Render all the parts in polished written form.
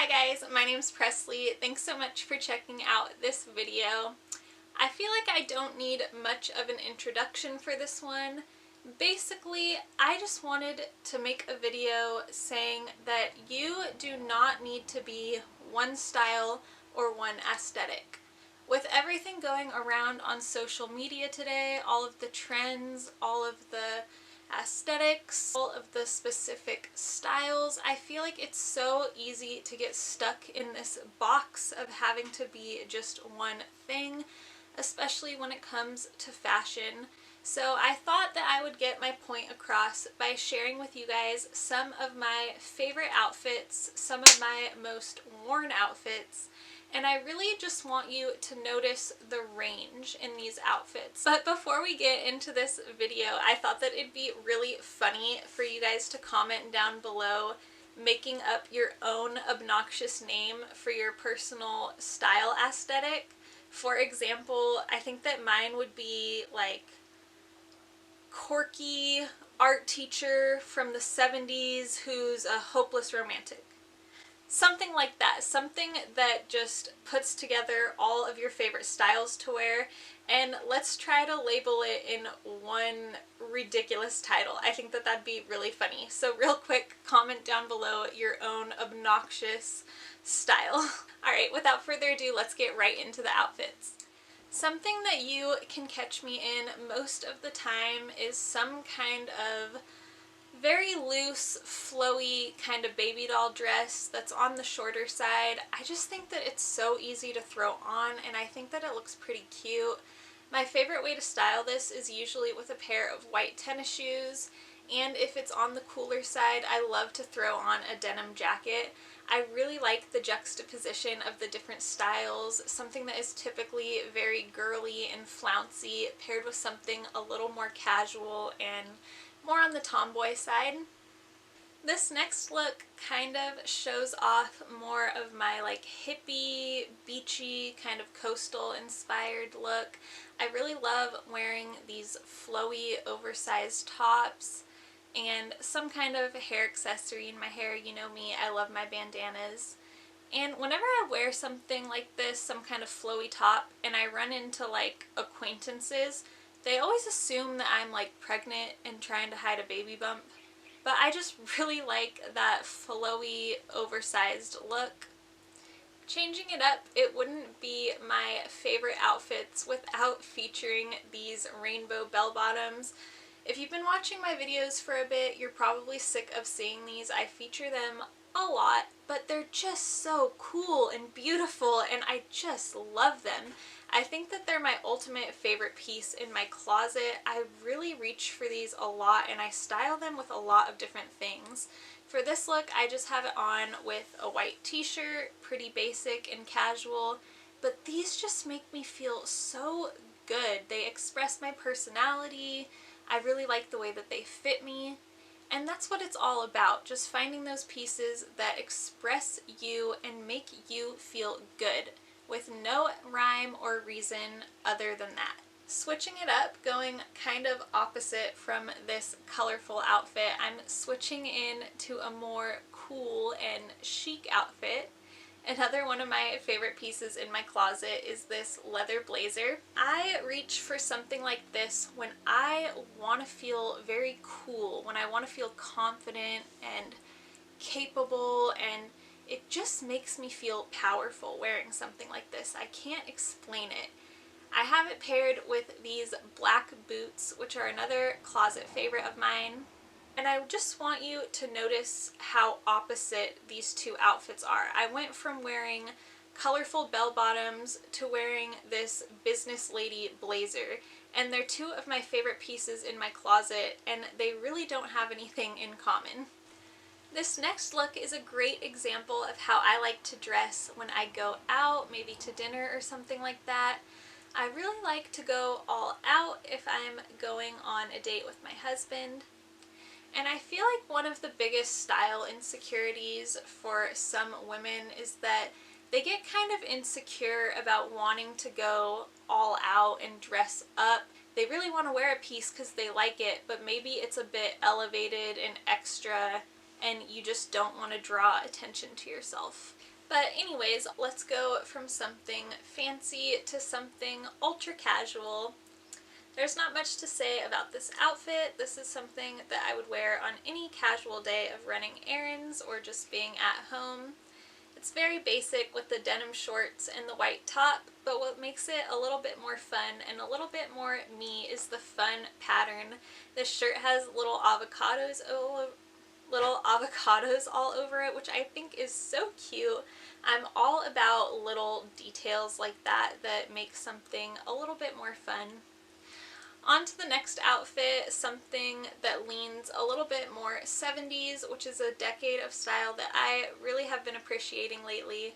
Hi guys, my name's Presley. Thanks so much for checking out this video. I feel like I don't need much of an introduction for this one. Basically, I just wanted to make a video saying that you do not need to be one style or one aesthetic. With everything going around on social media today, all of the trends, all of the aesthetics, all of the specific styles, I feel like it's so easy to get stuck in this box of having to be just one thing, especially when it comes to fashion. So I thought that I would get my point across by sharing with you guys some of my favorite outfits, some of my most worn outfits, and I really just want you to notice the range in these outfits. But before we get into this video, I thought that it'd be really funny for you guys to comment down below making up your own obnoxious name for your personal style aesthetic. For example, I think that mine would be like quirky art teacher from the 70s who's a hopeless romantic. Something like that. Something that just puts together all of your favorite styles to wear, and let's try to label it in one ridiculous title. I think that that'd be really funny. So real quick, comment down below your own obnoxious style. Alright, without further ado, let's get right into the outfits. Something that you can catch me in most of the time is some kind of very loose, flowy kind of baby doll dress that's on the shorter side. I just think that it's so easy to throw on, and I think that it looks pretty cute. My favorite way to style this is usually with a pair of white tennis shoes, and if it's on the cooler side, I love to throw on a denim jacket. I really like the juxtaposition of the different styles, something that is typically very girly and flouncy paired with something a little more casual and more on the tomboy side. This next look kind of shows off more of my like hippie, beachy, kind of coastal inspired look. I really love wearing these flowy, oversized tops and some kind of hair accessory in my hair. You know me, I love my bandanas. And whenever I wear something like this, some kind of flowy top, and I run into like acquaintances, they always assume that I'm like pregnant and trying to hide a baby bump. But I just really like that flowy, oversized look. Changing it up, it wouldn't be my favorite outfits without featuring these rainbow bell bottoms. If you've been watching my videos for a bit, you're probably sick of seeing these. I feature them a lot, but they're just so cool and beautiful, and I just love them. I think that they're my ultimate favorite piece in my closet. I really reach for these a lot, and I style them with a lot of different things. For this look, I just have it on with a white t-shirt, pretty basic and casual, but these just make me feel so good. They express my personality. I really like the way that they fit me. And that's what it's all about, just finding those pieces that express you and make you feel good, with no rhyme or reason other than that. Switching it up, going kind of opposite from this colorful outfit, I'm switching in to a more cool and chic outfit. Another one of my favorite pieces in my closet is this leather blazer. I reach for something like this when I want to feel very cool, when I want to feel confident and capable, and it just makes me feel powerful wearing something like this. I can't explain it. I have it paired with these black boots, which are another closet favorite of mine. And I just want you to notice how opposite these two outfits are. I went from wearing colorful bell bottoms to wearing this business lady blazer, and they're two of my favorite pieces in my closet, and they really don't have anything in common. This next look is a great example of how I like to dress when I go out, maybe to dinner or something like that. I really like to go all out if I'm going on a date with my husband. And I feel like one of the biggest style insecurities for some women is that they get kind of insecure about wanting to go all out and dress up. They really want to wear a piece because they like it, but maybe it's a bit elevated and extra, and you just don't want to draw attention to yourself. But anyways, let's go from something fancy to something ultra casual. There's not much to say about this outfit. This is something that I would wear on any casual day of running errands or just being at home. It's very basic with the denim shorts and the white top, but what makes it a little bit more fun and a little bit more me is the fun pattern. This shirt has little avocados all over it, which I think is so cute. I'm all about little details like that that make something a little bit more fun. On to the next outfit, something that leans a little bit more 70s, which is a decade of style that I really have been appreciating lately.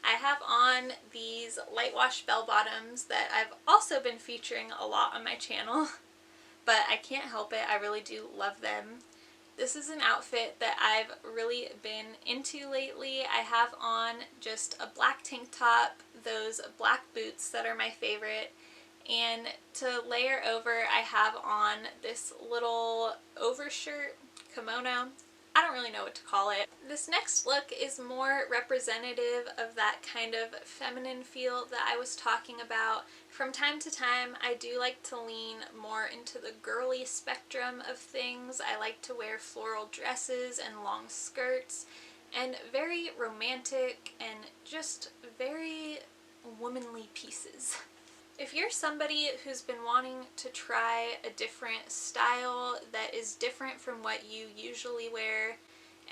I have on these light wash bell bottoms that I've also been featuring a lot on my channel, but I can't help it, I really do love them. This is an outfit that I've really been into lately. I have on just a black tank top, those black boots that are my favorite, and to layer over I have on this little overshirt, kimono. I don't really know what to call it. This next look is more representative of that kind of feminine feel that I was talking about. From time to time, I do like to lean more into the girly spectrum of things. I like to wear floral dresses and long skirts, and very romantic and just very womanly pieces. If you're somebody who's been wanting to try a different style that is different from what you usually wear,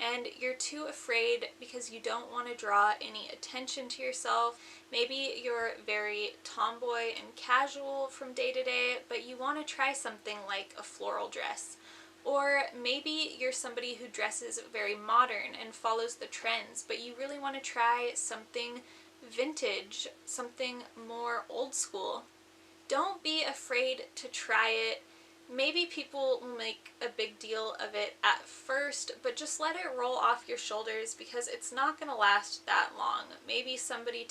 and you're too afraid because you don't want to draw any attention to yourself, maybe you're very tomboy and casual from day to day, but you want to try something like a floral dress. Or maybe you're somebody who dresses very modern and follows the trends, but you really want to try something vintage, something more old school. Don't be afraid to try it. Maybe people will make a big deal of it at first, but just let it roll off your shoulders because it's not going to last that long. Maybe somebody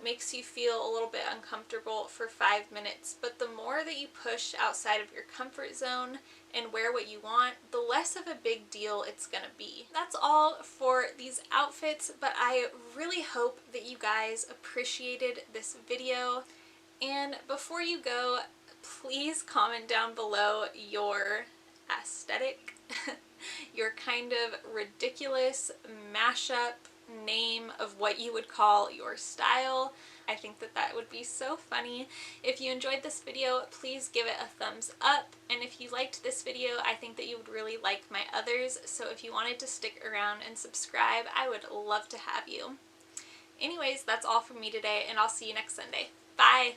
makes you feel a little bit uncomfortable for 5 minutes, but the more that you push outside of your comfort zone and wear what you want, the less of a big deal it's gonna be. That's all for these outfits, but I really hope that you guys appreciated this video. And before you go, please comment down below your aesthetic, your kind of ridiculous mashup name of what you would call your style. I think that would be so funny. If you enjoyed this video, please give it a thumbs up, and if you liked this video, I think that you would really like my others, so if you wanted to stick around and subscribe, I would love to have you. Anyways, that's all from me today, and I'll see you next Sunday. Bye!